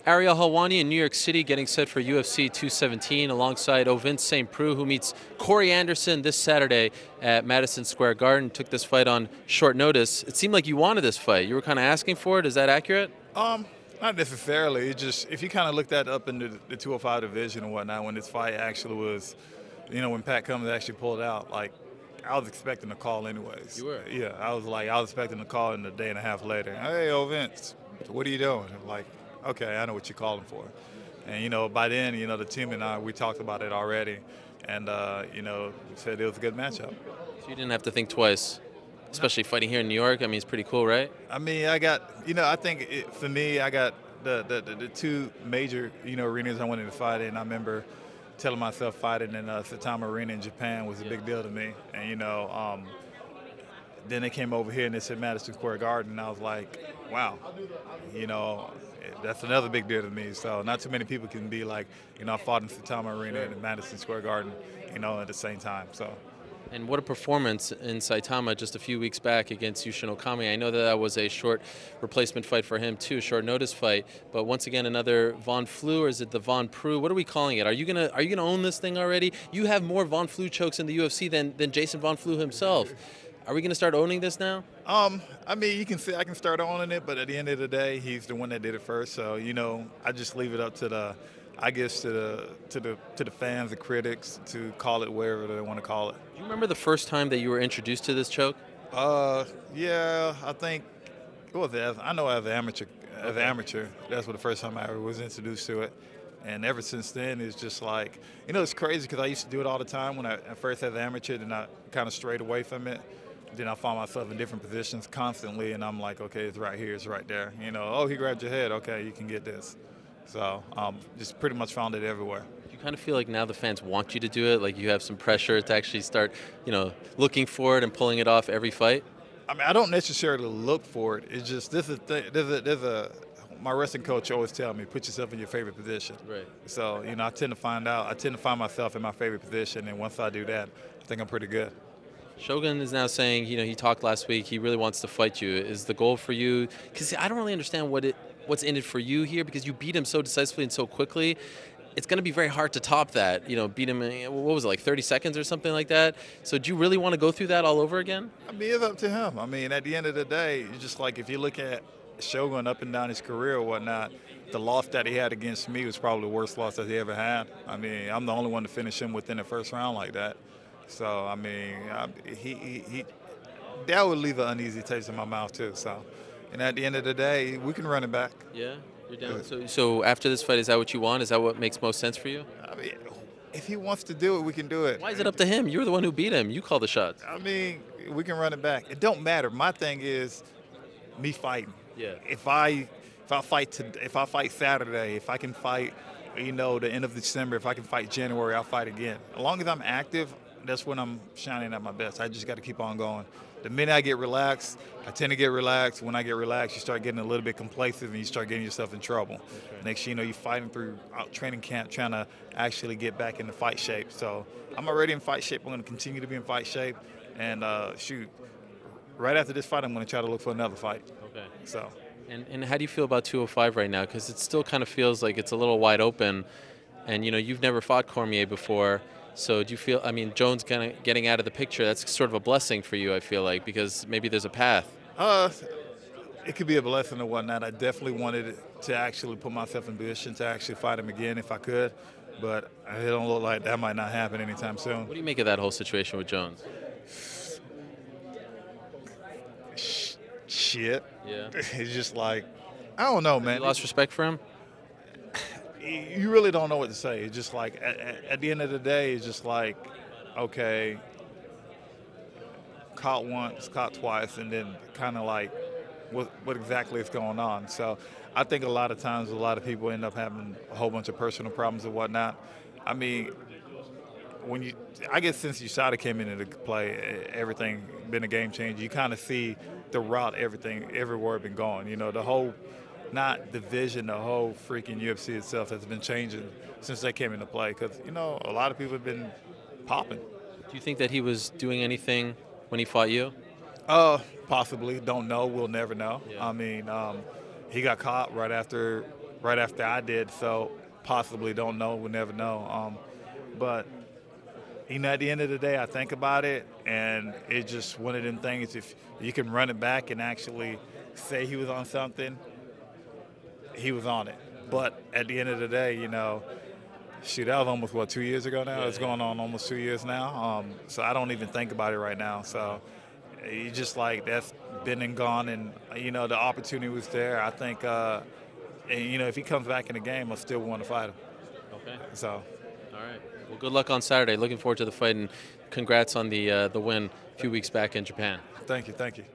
Ariel Helwani in New York City getting set for UFC 217 alongside Ovince Saint Preux, who meets Corey Anderson this Saturday at Madison Square Garden. Took this fight on short notice. It seemed like you wanted this fight. You were kind of asking for it. Is that accurate? Not necessarily. It just, if you kind of looked that up in the 205 division and whatnot, when this fight actually was, when Pat Cummins actually pulled out, like, I was expecting a call anyways. You were? Yeah, I was expecting a call in a day and a half later. Hey, Vince, what are you doing? I'm like, okay, I know what you're calling for. And, by then, the team and I, we talked about it already. And, said it was a good matchup. So you didn't have to think twice, especially fighting here in New York. I mean, it's pretty cool, right? I mean, I got, I think for me, I got the two major, arenas I wanted to fight in. I remember telling myself fighting in Saitama Arena in Japan was a big deal to me. And, then they came over here and they said Madison Square Garden, and I was like, wow, that's another big deal to me. So not too many people can be like, I fought in Saitama Arena and Madison Square Garden, at the same time. So. And what a performance in Saitama just a few weeks back against Yushin Okami. I know that was a short replacement fight for him too, short notice fight. But once again, another Von Flue, or is it the Von Prue? What are we calling it? Are you gonna own this thing already? You have more Von Flue chokes in the UFC than Jason Von Flue himself. Are we gonna start owning this now? I mean, you can say I can start owning it, but at the end of the day, he's the one that did it first. So I just leave it up to the fans, the critics, to call it wherever they want to call it. Do you remember the first time that you were introduced to this choke? Yeah, I think it was I know as an amateur. As an amateur, that's what the first time I ever was introduced to it. And ever since then, it's just like, it's crazy because I used to do it all the time when I first as an amateur, then I kind of strayed away from it. Then I found myself in different positions constantly, and I'm like, okay, it's right here, it's right there. Oh, he grabbed your head, okay, you can get this. So just pretty much found it everywhere. Do you kind of feel like now the fans want you to do it? Like you have some pressure to actually start, looking for it and pulling it off every fight? I mean, I don't necessarily look for it. It's just my wrestling coach always tell me, put yourself in your favorite position. Right. So, I tend to find myself in my favorite position, and once I do that, I think I'm pretty good. Shogun is now saying, he talked last week, he really wants to fight you. Is the goal for you, because I don't really understand what's in it for you here, because you beat him so decisively and so quickly. It's going to be very hard to top that, beat him in, what was it, like 30 seconds or something like that? So do you really want to go through that all over again? I mean, it's up to him. I mean, at the end of the day, it's just like if you look at Shogun up and down his career or whatnot, the loss that he had against me was probably the worst loss that he ever had. I mean, I'm the only one to finish him within the first round like that. So, I mean, that would leave an uneasy taste in my mouth too. So, and at the end of the day, we can run it back. Yeah, you're down. So after this fight, is that what you want? Is that what makes most sense for you? I mean, if he wants to do it, we can do it. Why is it up to him? You're the one who beat him. You call the shots. I mean, we can run it back. It don't matter. My thing is me fighting. Yeah. If I fight Saturday, if I can fight, the end of December, if I can fight January, I'll fight again. As long as I'm active, that's when I'm shining at my best. I just got to keep on going. The minute I get relaxed, I tend to get relaxed. When I get relaxed, you start getting a little bit complacent and you start getting yourself in trouble. Right. Next thing you know, you're fighting through training camp trying to actually get back into fight shape. So I'm already in fight shape. I'm going to continue to be in fight shape. And, right after this fight, I'm going to try to look for another fight. Okay. So. And how do you feel about 205 right now? Because it still kind of feels like it's a little wide open. And, you've never fought Cormier before. So do you feel, Jones kind of getting out of the picture, that's sort of a blessing for you, I feel like, because maybe there's a path. It could be a blessing or whatnot. I definitely wanted to actually put myself in position to actually fight him again if I could. But it don't look like that might not happen anytime soon. What do you make of that whole situation with Jones? Shit. Yeah. It's just like, I don't know, man. You lost respect for him? You really don't know what to say. It's just like, at the end of the day, it's just like, okay, caught once, caught twice, and then kind of like what exactly is going on. So I think a lot of times a lot of people end up having a whole bunch of personal problems and whatnot. I mean, I guess since USADA came into play, everything been a game changer. You kind of see the route everywhere been going. The whole, not division, the whole freaking UFC itself has been changing since they came into play. Because, a lot of people have been popping. Do you think that he was doing anything when he fought you? Possibly. Don't know. We'll never know. Yeah. I mean, he got caught right after right after I did. So possibly, don't know. We'll never know. But at the end of the day, I think about it, and it's just one of them things. If you can run it back and actually say he was on something, he was on it. But at the end of the day, shoot, that was almost, 2 years ago now? Yeah, It's going on almost 2 years now. So I don't even think about it right now. So you just like, that's been and gone, and, the opportunity was there. I think, and, if he comes back in the game, I still want to fight him. Okay. So. All right. Well, good luck on Saturday. Looking forward to the fight, and congrats on the win a few weeks back in Japan. Thank you.